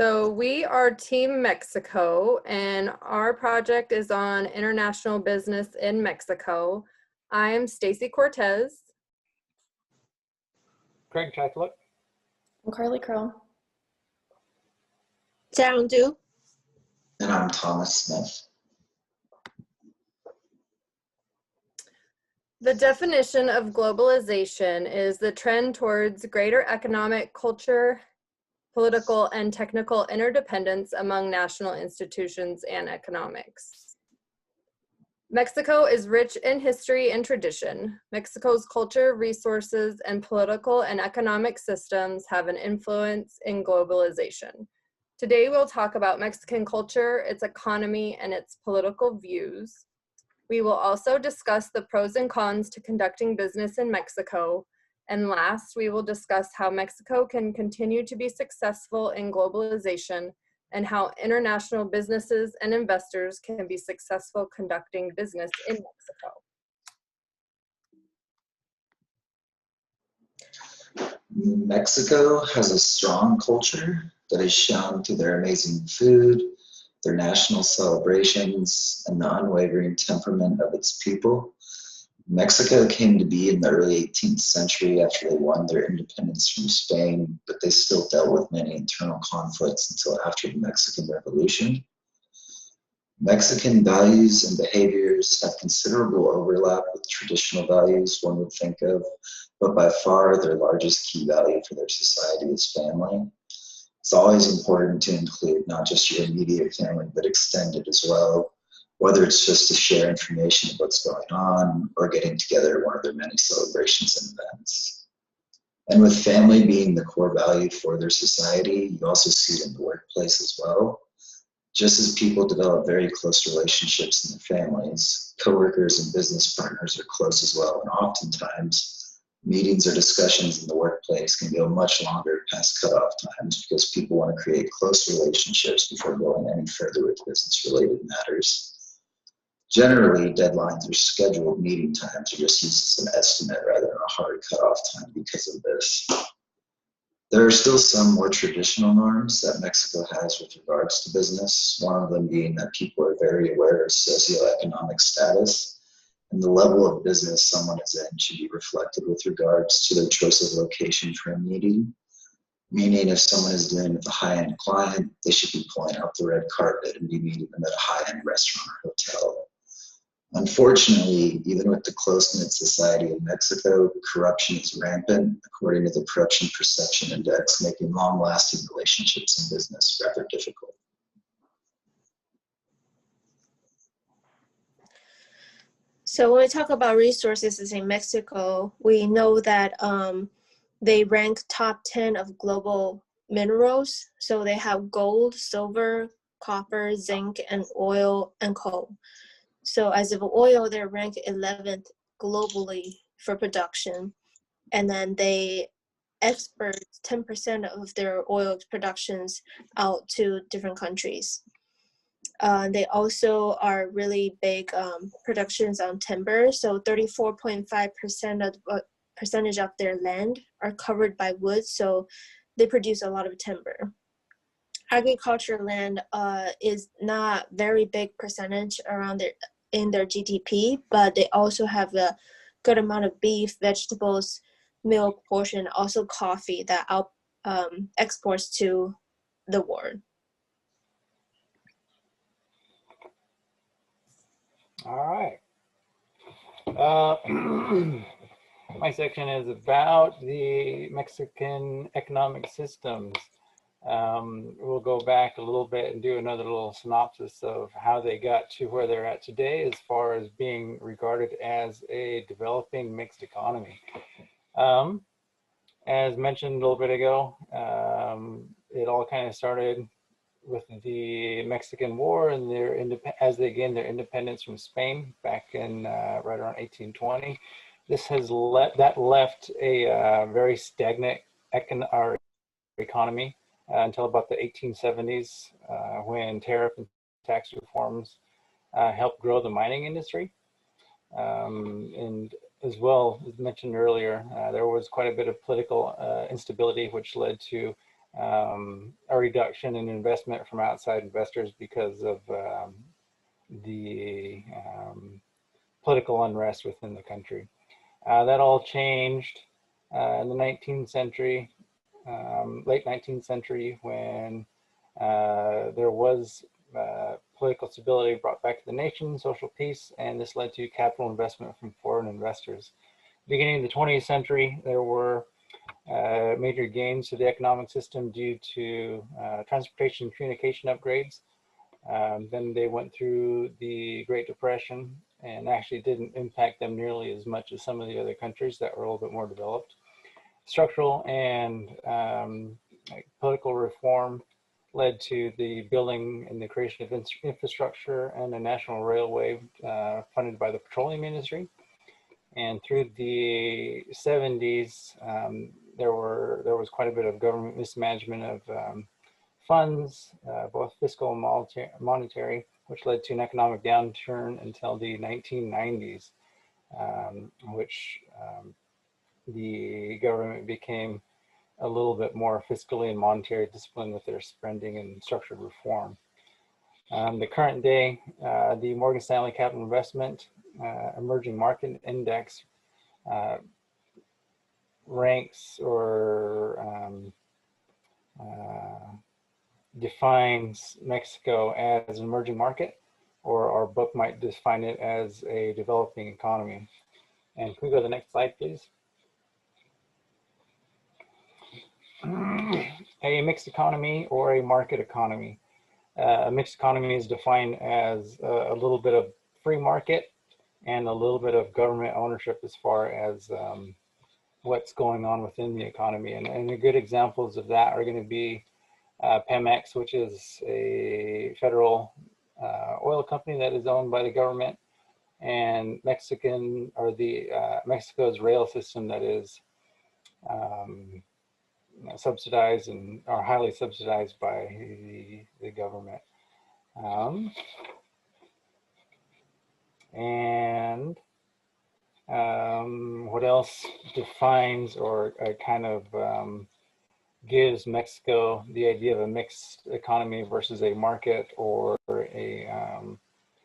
So we are Team Mexico, and our project is on international business in Mexico. I am Stacy Cortez. Craig Chaklik. I'm Carly Curl. Sharon Du. And I'm Thomas Smith. The definition of globalization is the trend towards greater economic, culture, political, and technical interdependence among national institutions and economics. Mexico is rich in history and tradition. Mexico's culture, resources, and political and economic systems have an influence in globalization. Today, we'll talk about Mexican culture, its economy, and its political views. We will also discuss the pros and cons to conducting business in Mexico. And last, we will discuss how Mexico can continue to be successful in globalization and how international businesses and investors can be successful conducting business in Mexico. Mexico has a strong culture that is shown through their amazing food, their national celebrations, and the unwavering temperament of its people. Mexico came to be in the early 18th century after they won their independence from Spain, but they still dealt with many internal conflicts until after the Mexican Revolution. Mexican values and behaviors have considerable overlap with traditional values one would think of, but by far their largest key value for their society is family. It's always important to include not just your immediate family, but extended as well, whether it's just to share information of what's going on or getting together at one of their many celebrations and events. And with family being the core value for their society, you also see it in the workplace as well. Just as people develop very close relationships in their families, coworkers and business partners are close as well, and oftentimes meetings or discussions in the workplace can go much longer past cutoff times because people want to create close relationships before going any further with business-related matters. Generally, deadlines or scheduled meeting times are just used as an estimate rather than a hard cutoff time because of this. There are still some more traditional norms that Mexico has with regards to business, one of them being that people are very aware of socioeconomic status, and the level of business someone is in should be reflected with regards to their choice of location for a meeting. Meaning if someone is dealing with a high-end client, they should be pulling out the red carpet and be meeting them at a high-end restaurant or hotel. Unfortunately, even with the close-knit society of Mexico, corruption is rampant, according to the Corruption Perception Index, making long-lasting relationships in business rather difficult. So when we talk about resources in Mexico, we know that they rank top 10 of global minerals. So they have gold, silver, copper, zinc, and oil and coal. So as of oil, they're ranked 11th globally for production. And then they export 10% of their oil productions out to different countries. They also are really big productions on timber. So 34.5% of percentage of their land are covered by wood. So they produce a lot of timber. Agriculture land is not very big percentage around in their GDP, but they also have a good amount of beef, vegetables, milk portion, also coffee that exports to the world. All right. My section is about the Mexican economic systems. We'll go back a little bit and do another little synopsis of how they got to where they're at today as far as being regarded as a developing mixed economy. As mentioned a little bit ago, it all kind of started with the Mexican War and as they gained their independence from Spain back in right around 1820. This has left a very stagnant economy until about the 1870s, when tariff and tax reforms helped grow the mining industry. And as well, as mentioned earlier, there was quite a bit of political instability, which led to a reduction in investment from outside investors because of the political unrest within the country. That all changed in the 19th century, late 19th century, when there was political stability brought back to the nation, social peace, and this led to capital investment from foreign investors. Beginning of the 20th century, there were major gains to the economic system due to transportation and communication upgrades. Then they went through the Great Depression and actually didn't impact them nearly as much as some of the other countries that were a little bit more developed. Structural and political reform led to the building and the creation of infrastructure and a national railway funded by the petroleum industry. And through the 70s, there was quite a bit of government mismanagement of funds, both fiscal and monetary, which led to an economic downturn until the 1990s, which the government became a little bit more fiscally and monetary disciplined with their spending and structured reform. The current day, the Morgan Stanley Capital Investment Emerging Market Index ranks or defines Mexico as an emerging market, or our book might define it as a developing economy. And can we go to the next slide, please? A mixed economy or a market economy. A mixed economy is defined as a little bit of free market and a little bit of government ownership as far as what's going on within the economy. And the good examples of that are going to be Pemex, which is a federal oil company that is owned by the government, and Mexico's rail system that is subsidized and are highly subsidized by the government. What else defines or kind of gives Mexico the idea of a mixed economy versus a market or a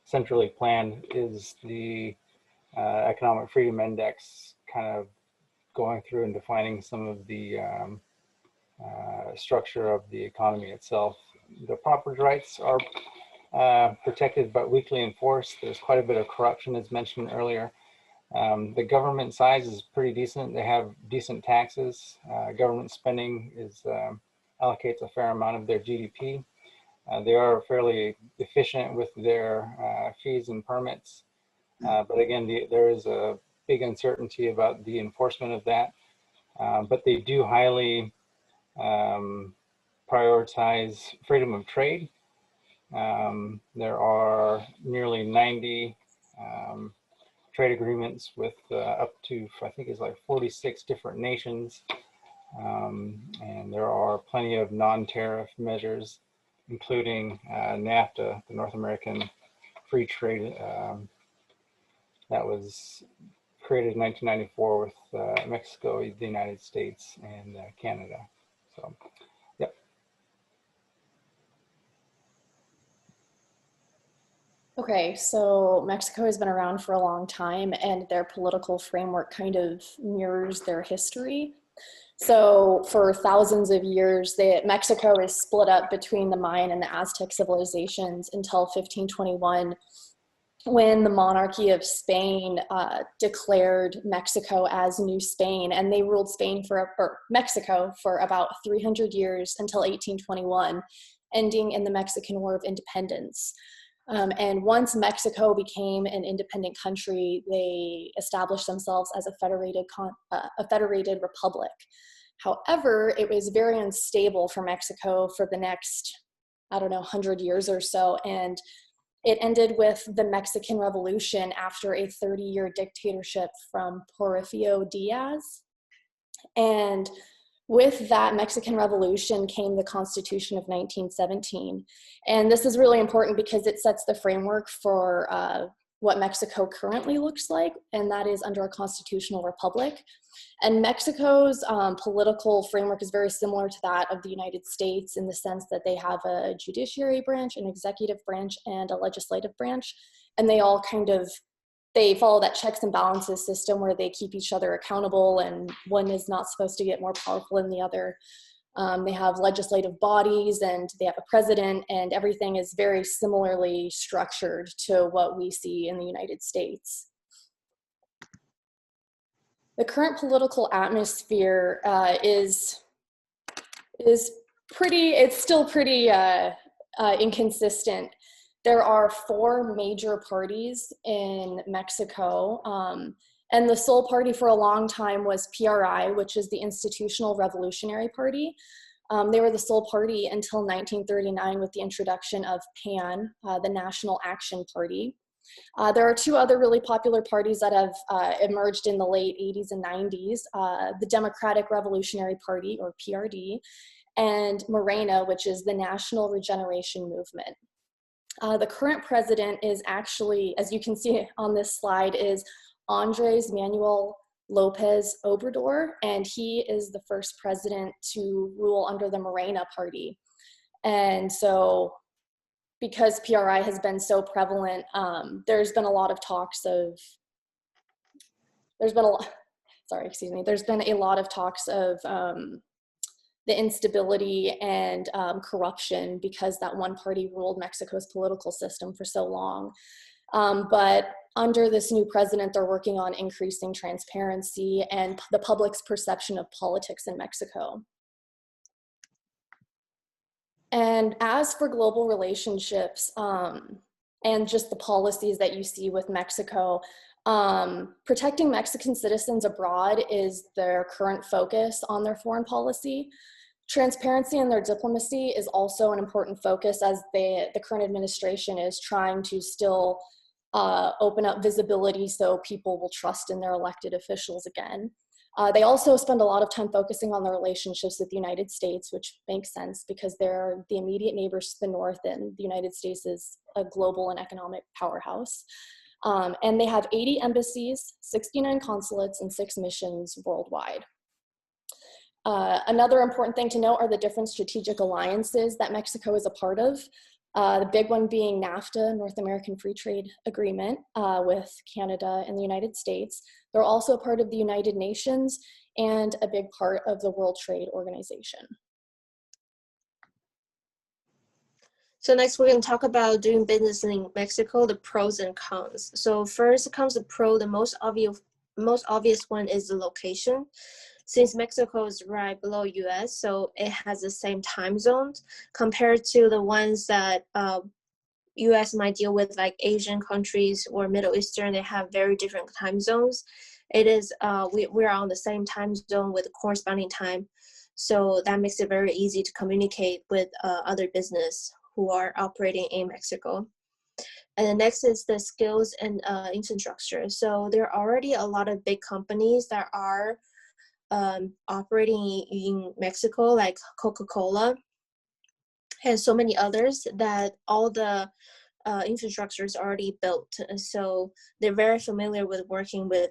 centrally planned is the Economic Freedom Index, kind of going through and defining some of the structure of the economy itself. The property rights are protected but weakly enforced. There's quite a bit of corruption, as mentioned earlier. The government size is pretty decent. They have decent taxes. Government spending allocates a fair amount of their GDP. They are fairly efficient with their fees and permits. But again, there is a big uncertainty about the enforcement of that. But they do highly prioritize freedom of trade. There are nearly 90 trade agreements with up to, I think it's like 46 different nations. And there are plenty of non-tariff measures, including NAFTA, the North American Free Trade, that was created in 1994 with Mexico, the United States, and Canada. So, yep. Okay, so Mexico has been around for a long time and their political framework kind of mirrors their history. So for thousands of years, Mexico is split up between the Mayan and the Aztec civilizations until 1521, when the monarchy of Spain declared Mexico as New Spain, and they ruled Mexico for about 300 years until 1821, ending in the Mexican War of Independence. And once Mexico became an independent country, they established themselves as a federated republic. However, it was very unstable for Mexico for the next, 100 years or so, and it ended with the Mexican Revolution after a 30-year dictatorship from Porfirio Diaz. And with that Mexican Revolution came the Constitution of 1917. And this is really important because it sets the framework for what Mexico currently looks like, and that is under a constitutional republic. And Mexico's political framework is very similar to that of the United States in the sense that they have a judiciary branch, an executive branch, and a legislative branch. And they all they follow that checks and balances system where they keep each other accountable and one is not supposed to get more powerful than the other. They have legislative bodies and they have a president, and everything is very similarly structured to what we see in the United States. The current political atmosphere is still pretty inconsistent. There are 4 major parties in Mexico. And the sole party for a long time was PRI, which is the Institutional Revolutionary Party. They were the sole party until 1939 with the introduction of PAN, the National Action Party. There are 2 other really popular parties that have emerged in the late 80s and 90s, the Democratic Revolutionary Party, or PRD, and Morena, which is the National Regeneration Movement. The current president is actually, as you can see on this slide, is Andres Manuel Lopez Obrador, and he is the first president to rule under the Morena party. And so because PRI has been so prevalent, there's been a lot of talks of, there's been a lot of talks of the instability and corruption because that one party ruled Mexico's political system for so long. But under this new president, they're working on increasing transparency and the public's perception of politics in Mexico. And as for global relationships and just the policies that you see with Mexico, protecting Mexican citizens abroad is their current focus on their foreign policy. Transparency in their diplomacy is also an important focus as the current administration is trying to still open up visibility so people will trust in their elected officials again. They also spend a lot of time focusing on their relationships with the United States, which makes sense because they're the immediate neighbors to the north and the United States is a global and economic powerhouse. And they have 80 embassies, 69 consulates, and 6 missions worldwide. Another important thing to note are the different strategic alliances that Mexico is a part of. The big one being NAFTA, North American Free Trade Agreement, with Canada and the United States. They're also part of the United Nations and a big part of the World Trade Organization. So next we're going to talk about doing business in Mexico, the pros and cons. So first comes the pro, the most obvious one is the location. Since Mexico is right below US, so it has the same time zones compared to the ones that US might deal with, like Asian countries or Middle Eastern, they have very different time zones. It is, we're on the same time zone with corresponding time. So that makes it very easy to communicate with other business who are operating in Mexico. And the next is the skills and infrastructure. So there are already a lot of big companies that are operating in Mexico, like Coca-Cola and so many others, that all the infrastructure is already built. So they're very familiar with working with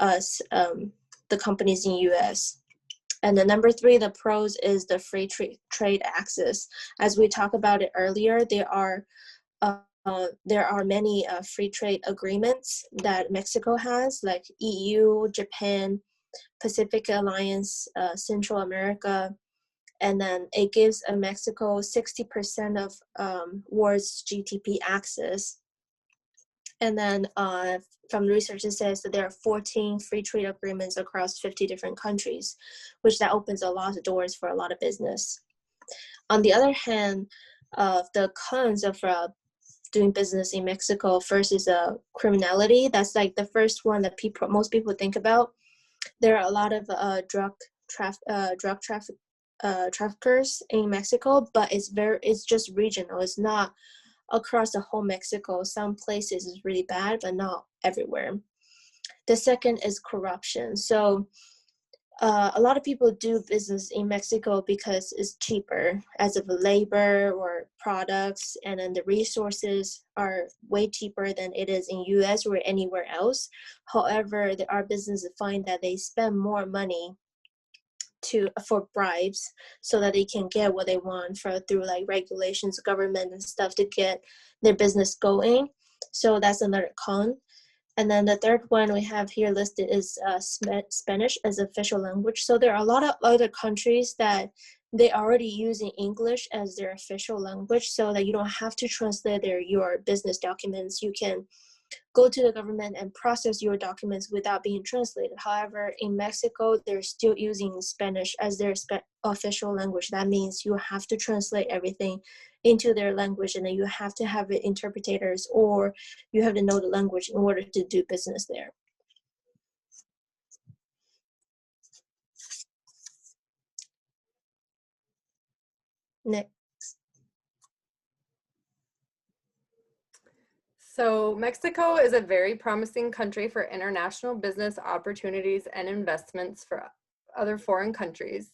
us, the companies in US. And the number 3, the pros, is the free trade access. As we talked about it earlier, there are many free trade agreements that Mexico has, like EU, Japan, Pacific Alliance, Central America, and then it gives Mexico 60% of world's GDP access. And then from research, it says that there are 14 free trade agreements across 50 different countries, which that opens a lot of doors for a lot of business. On the other hand, the cons of doing business in Mexico, first is criminality. That's like the first one that most people think about. There are a lot of drug traffickers in Mexico, but it's just regional. It's not across the whole Mexico. Some places is really bad, but not everywhere. The second is corruption. So a lot of people do business in Mexico because it's cheaper as of labor or products, and then the resources are way cheaper than it is in US or anywhere else. However, there are businesses find that they spend more money for bribes so that they can get what they want through like regulations, government and stuff to get their business going. So that's another con. And then the third one we have here listed is Spanish as official language. So there are a lot of other countries that they already using English as their official language, so that you don't have to translate your business documents. You can go to the government and process your documents without being translated. However, in Mexico, they're still using Spanish as their official language. That means you have to translate everything into their language, and then you have to have interpreters, or you have to know the language in order to do business there. Next. So Mexico is a very promising country for international business opportunities and investments for other foreign countries.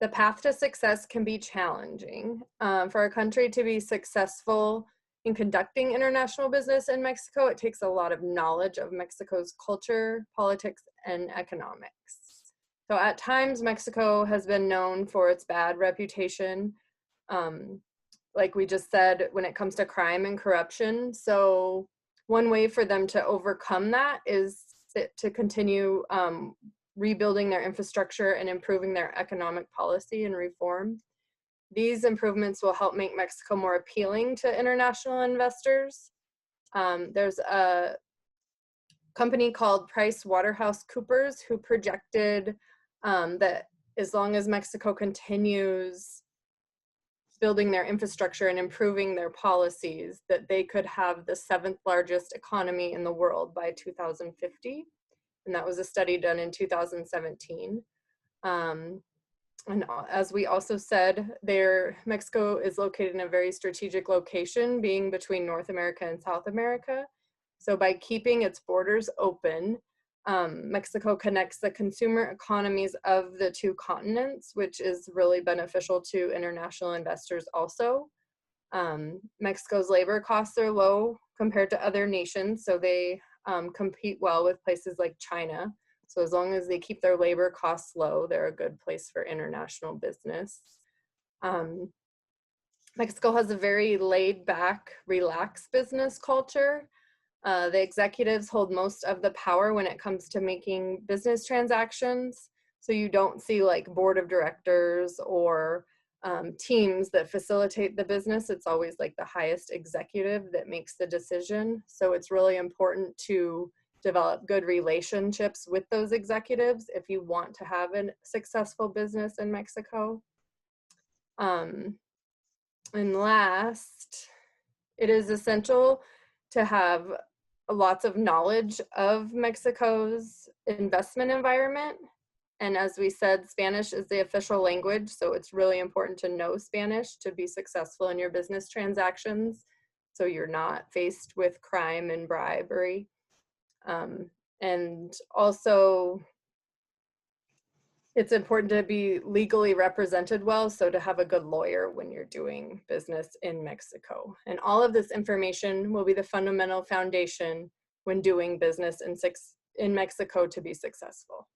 The path to success can be challenging. For a country to be successful in conducting international business in Mexico, it takes a lot of knowledge of Mexico's culture, politics, and economics. So at times, Mexico has been known for its bad reputation, like we just said, when it comes to crime and corruption. So one way for them to overcome that is to continue rebuilding their infrastructure and improving their economic policy and reform. These improvements will help make Mexico more appealing to international investors. There's a company called PricewaterhouseCoopers who projected that as long as Mexico continues building their infrastructure and improving their policies, that they could have the 7th largest economy in the world by 2050. And that was a study done in 2017. And as we also said, Mexico is located in a very strategic location, being between North America and South America. So by keeping its borders open, Mexico connects the consumer economies of the two continents, which is really beneficial to international investors also. Mexico's labor costs are low compared to other nations, so they compete well with places like China. So as long as they keep their labor costs low, they're a good place for international business. Mexico has a very laid back, relaxed business culture. The executives hold most of the power when it comes to making business transactions. So you don't see like board of directors or teams that facilitate the business. It's always like the highest executive that makes the decision. So it's really important to develop good relationships with those executives if you want to have a successful business in Mexico. And last, it is essential to have lots of knowledge of Mexico's investment environment. And as we said, Spanish is the official language, so it's really important to know Spanish to be successful in your business transactions, so you're not faced with crime and bribery. And also, it's important to be legally represented well, so to have a good lawyer when you're doing business in Mexico. And all of this information will be the fundamental foundation when doing business in Mexico to be successful.